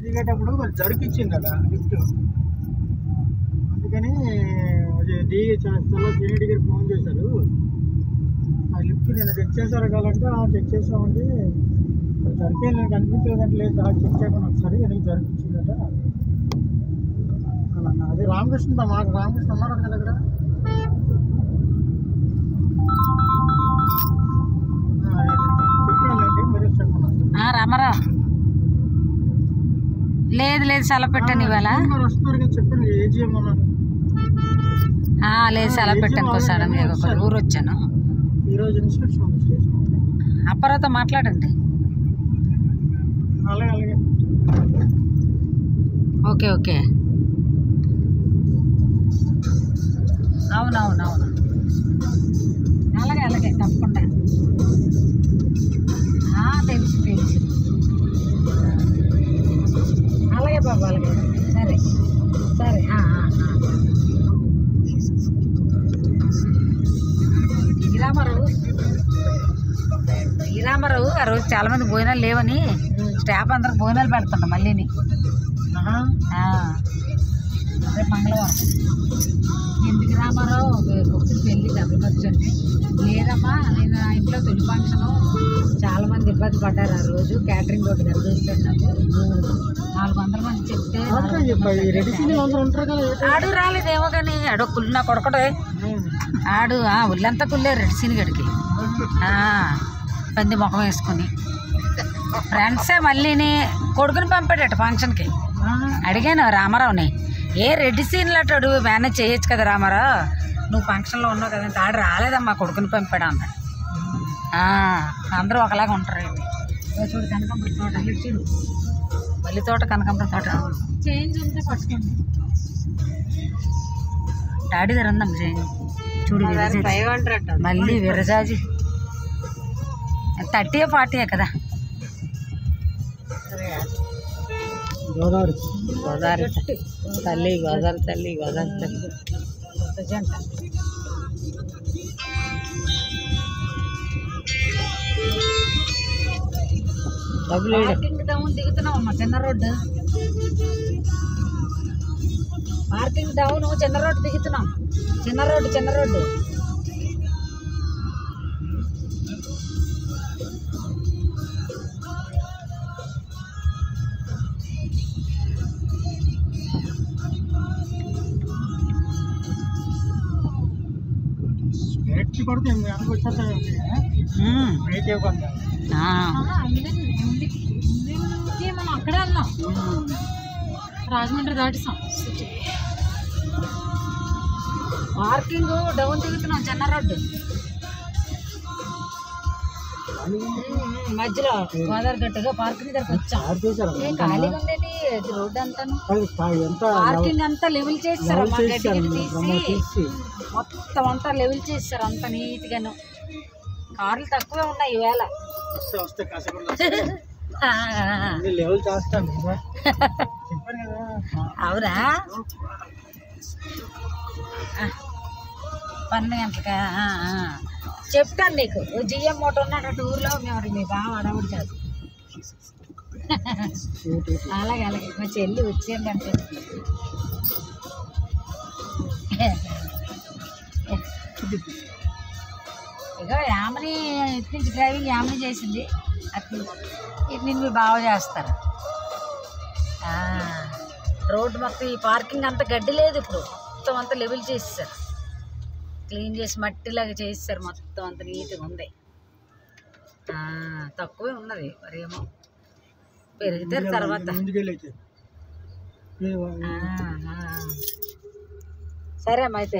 దిగేటప్పుడు వాళ్ళు జరికిచ్చిందట లిఫ్ట్. అందుకని దిగే చేస్తాలో సీనియర్ దగ్గర ఫోన్ చేశారు. ఆ లిఫ్ట్ నేను చెక్ చేశారు కావాలంటే చెక్ చేసామండి. జరికే నేను కనిపించలేదంటే లేదు చెక్ చేయకుండా ఒకసారి ఎందుకు జరికిచ్చిందట అలా. అదే రామకృష్ణ మాకు రామకృష్ణ ఉన్నాడు కదా దగ్గర. చెప్పానండి మీరు చెప్పండి. రామారా లేదు లేదు సెలవు పెట్టాను ఇవాళ. వస్తున్నారు కదా చెప్పండి. ఏజీఎం ఉన్నారు. లేదు సెలవు పెట్టాను కోసం ఊరు వచ్చాను. ఈరోజు ఇన్స్పెక్షన్ ఉంది స్టేషన్. అప్పారావుతో మాట్లాడండి. అలాగే అలాగే ఓకే ఓకే. అవునవునవును అలాగే అలాగే తప్పకుండా. తెలుసు తెలుసు. అలాగే బాబు అలాగే. సరే సరే. రామారావు ఆ రోజు చాలా మంది భోజనాలు లేవని స్టాఫ్ అందరికి భోజనాలు పెడుతుంటా మళ్ళీని. రేపు మంగళవారం. ఎందుకు రామారావు కొద్దిగా పెళ్ళి డబ్బులు ఖర్చండి. లేదమ్మా నేను ఆ ఇంట్లో తొలి ఫంక్షను చాలా మంది ఇబ్బంది పడ్డారు ఆ రోజు. క్యాటరింగ్ ఒకటి కలిసి నాకు 400 మంది చెప్తే ఆడు రాలేదేమో కానీ ఆడు కుళ్ళు నా కొడకడే ఆడు. ఒళ్ళంతా కుళ్ళే రెడ్ సీన్ గడికి పంది ముఖం వేసుకుని ఫ్రెండ్సే మళ్ళీని కొడుకుని పంపాడట ఫంక్షన్కి. అడిగాను రామారావుని, ఏ రెడ్ సీన్లు అట్టాడు మేనేజ్ చేయొచ్చు కదా రామారావు, నువ్వు ఫంక్షన్లో ఉన్నావు కదంటే. ఆడు రాలేదమ్మా కొడుకుని పంపాడు అన్నాడు. అందరూ ఒకలాగా ఉంటారు. చూడు కనకాంబర తోట చూడు, మల్లి తోట కనకాంబర తోట చేంజ్ ఉంటే పట్టుకోండి. డాడీ దగ్గర ఉందాం చేంజ్. చూడు మళ్ళీ విరజాజి 30 40 కదా. గోదావరి గోదావరి తల్లి గోదావరి తల్లి గోదావరి తల్లి జంట. పార్కింగ్ డౌన్ దిగుతున్నాం అమ్మా. చిన్న రోడ్డు పార్కింగ్ డౌన్ చిన్న రోడ్డు దిగుతున్నాం. చిన్న రోడ్డు పడితే మనం అక్కడే ఉన్నాం. రాజమండ్రి దాటిస్తాం. పార్కింగ్ డౌన్ దిగుతున్నాం. చిన్న రోడ్డు మధ్యలో గోదావరి గట్టుగా పార్కింగ్ దగ్గరకు వచ్చాం. ఖాళీగా ఉండేది రోడ్డు అంతా. పార్కింగ్ అంతా లెవెల్ చేస్తారు. తీసి మొత్తం అంతా లెవెల్ చేస్తారు. అంత నీట్గాను. కార్లు తక్కువే ఉన్నాయి ఈవేళ. అవునా 12 గంటలకా చెప్తాను నీకు. జిఎం మోటో ఉన్నాడు టూర్లో. మేము మీ బాగా అడవుడు కాదు. అలాగే అలాగే మా చెల్లి వచ్చేయండి. ఇక యామని ఇటు నుంచి డ్రైవింగ్ యామని చేసింది. అటు నేను మీ బాగా చేస్తారు. రోడ్డు మొత్తం ఈ పార్కింగ్ అంతా గడ్డి లేదు. ఇప్పుడు మొత్తం అంతా లెవెల్ చేసేసారు. క్లీన్ చేసి మట్టిలాగా చేసేసారు. మొత్తం అంత నీట్గా ఉంది. తక్కువే ఉన్నది మరేమో పెరుగుతారు తర్వాత. సరే అమ్మా అయితే.